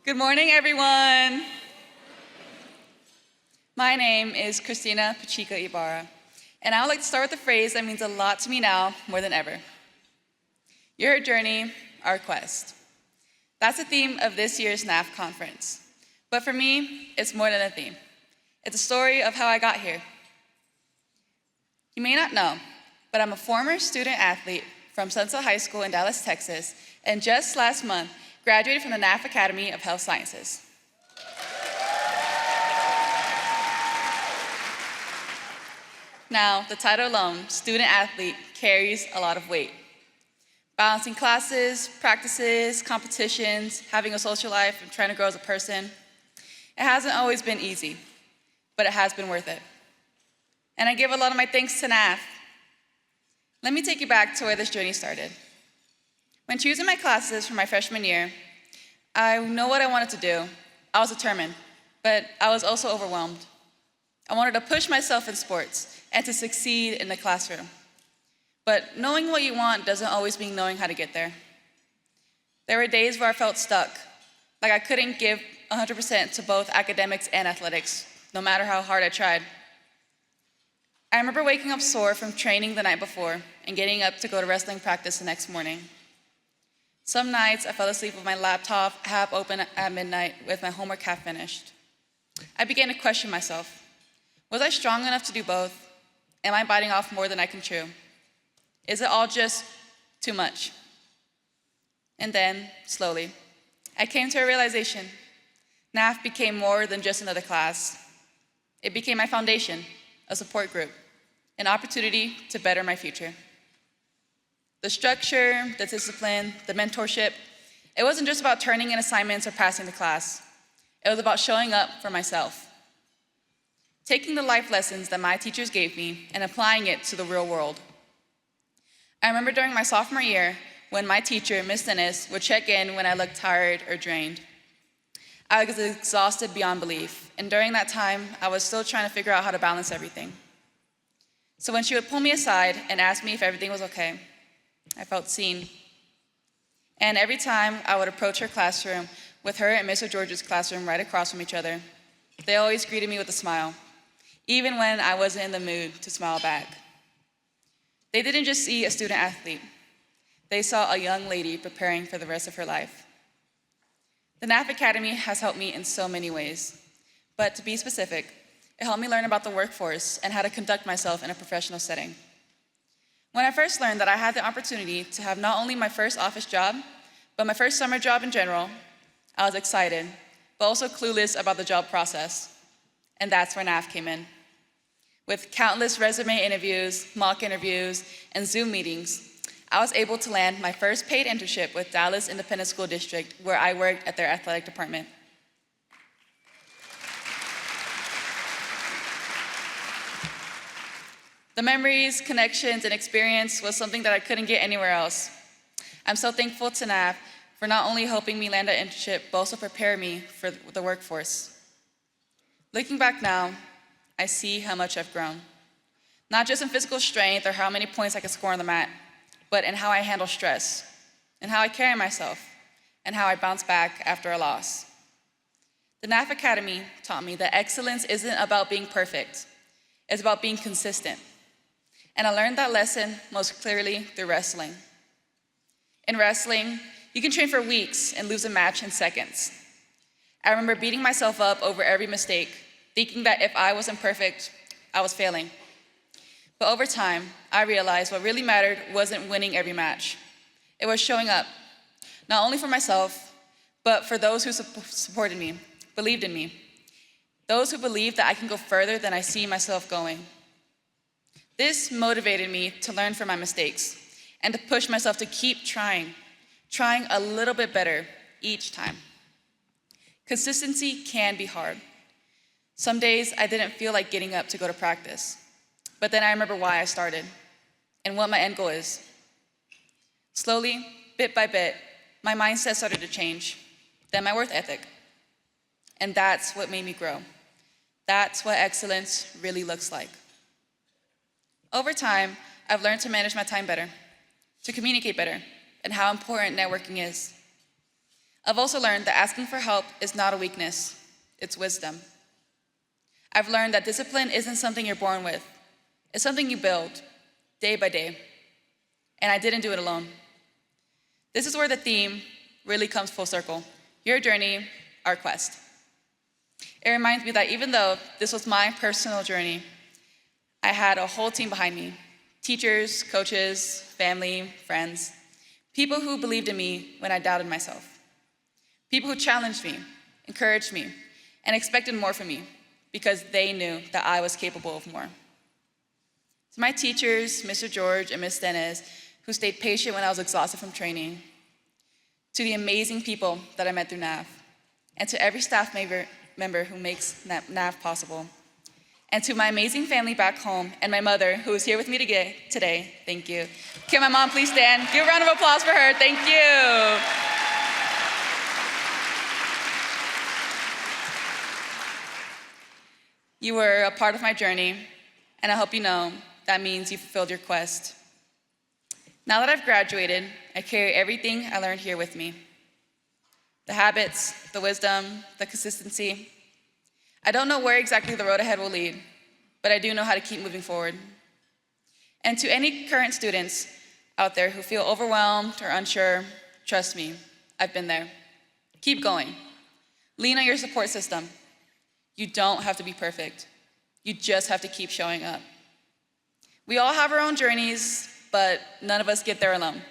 Good morning, everyone. My name is Christina Pahcheka-Ybarra, and I would like to start with a phrase that means a lot to me now more than ever. Your journey, our quest. That's the theme of this year's NAF conference. But for me, it's more than a theme. It's a story of how I got here. You may not know, but I'm a former student athlete from Sunset High School in Dallas, Texas, and just last month, graduated from the NAF Academy of Health Sciences. Now, the title alone, student athlete, carries a lot of weight. Balancing classes, practices, competitions, having a social life, and trying to grow as a person. It hasn't always been easy, but it has been worth it. And I give a lot of my thanks to NAF. Let me take you back to where this journey started. When choosing my classes for my freshman year, I know what I wanted to do. I was determined, but I was also overwhelmed. I wanted to push myself in sports and to succeed in the classroom. But knowing what you want doesn't always mean knowing how to get there. There were days where I felt stuck, like I couldn't give 100% to both academics and athletics, no matter how hard I tried. I remember waking up sore from training the night before and getting up to go to wrestling practice the next morning. Some nights I fell asleep with my laptop half open at midnight with my homework half finished. I began to question myself. Was I strong enough to do both? Am I biting off more than I can chew? Is it all just too much? And then, slowly, I came to a realization. NAF became more than just another class. It became my foundation, a support group, an opportunity to better my future. The structure, the discipline, the mentorship, it wasn't just about turning in assignments or passing the class. It was about showing up for myself. Taking the life lessons that my teachers gave me and applying it to the real world. I remember during my sophomore year when my teacher, Miss Dennis, would check in when I looked tired or drained. I was exhausted beyond belief, and during that time, I was still trying to figure out how to balance everything. So when she would pull me aside and ask me if everything was okay, I felt seen. And every time I would approach her classroom with her and Mr. George's classroom right across from each other, they always greeted me with a smile, even when I wasn't in the mood to smile back. They didn't just see a student athlete. They saw a young lady preparing for the rest of her life. The NAF Academy has helped me in so many ways, but to be specific, it helped me learn about the workforce and how to conduct myself in a professional setting. When I first learned that I had the opportunity to have not only my first office job, but my first summer job in general, I was excited, but also clueless about the job process. And that's where NAF came in. With countless resume interviews, mock interviews, and Zoom meetings, I was able to land my first paid internship with Dallas Independent School District, where I worked at their athletic department. The memories, connections, and experience was something that I couldn't get anywhere else. I'm so thankful to NAF for not only helping me land an internship, but also prepare me for the workforce. Looking back now, I see how much I've grown. Not just in physical strength or how many points I can score on the mat, but in how I handle stress, and how I carry myself, and how I bounce back after a loss. The NAF Academy taught me that excellence isn't about being perfect, it's about being consistent. And I learned that lesson most clearly through wrestling. In wrestling, you can train for weeks and lose a match in seconds. I remember beating myself up over every mistake, thinking that if I wasn't perfect, I was failing. But over time, I realized what really mattered wasn't winning every match. It was showing up, not only for myself, but for those who supported me, believed in me. Those who believed that I can go further than I see myself going. This motivated me to learn from my mistakes and to push myself to keep trying a little bit better each time. Consistency can be hard. Some days I didn't feel like getting up to go to practice, but then I remember why I started and what my end goal is. Slowly, bit by bit, my mindset started to change, then my work ethic. And that's what made me grow. That's what excellence really looks like. Over time, I've learned to manage my time better, to communicate better, and how important networking is. I've also learned that asking for help is not a weakness, it's wisdom. I've learned that discipline isn't something you're born with. It's something you build, day by day. And I didn't do it alone. This is where the theme really comes full circle. Your journey, our quest. It reminds me that even though this was my personal journey, I had a whole team behind me. Teachers, coaches, family, friends. People who believed in me when I doubted myself. People who challenged me, encouraged me, and expected more from me because they knew that I was capable of more. To my teachers, Mr. George and Ms. Dennis, who stayed patient when I was exhausted from training. To the amazing people that I met through NAF. And to every staff member who makes NAF possible. And to my amazing family back home and my mother, who is here with me today, thank you. Can my mom please stand? Give a round of applause for her, thank you. You were a part of my journey, and I hope you know that means you fulfilled your quest. Now that I've graduated, I carry everything I learned here with me. The habits, the wisdom, the consistency. I don't know where exactly the road ahead will lead, but I do know how to keep moving forward. And to any current students out there who feel overwhelmed or unsure, trust me, I've been there. Keep going. Lean on your support system. You don't have to be perfect. You just have to keep showing up. We all have our own journeys, but none of us get there alone.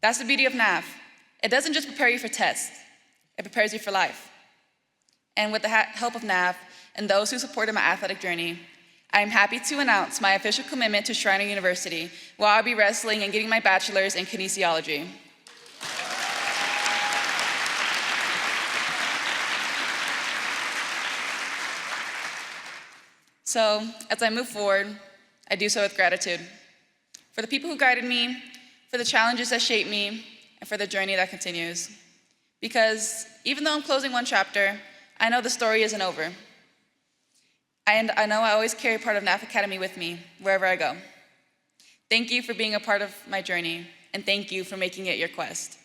That's the beauty of NAF. It doesn't just prepare you for tests, it prepares you for life. And with the help of NAF and those who supported my athletic journey, I am happy to announce my official commitment to Shriner University, where I'll be wrestling and getting my bachelor's in kinesiology. So, as I move forward, I do so with gratitude. For the people who guided me, for the challenges that shaped me, and for the journey that continues. Because even though I'm closing one chapter, I know the story isn't over. And I know I always carry part of NAF Academy with me, wherever I go. Thank you for being a part of my journey, and thank you for making it your quest.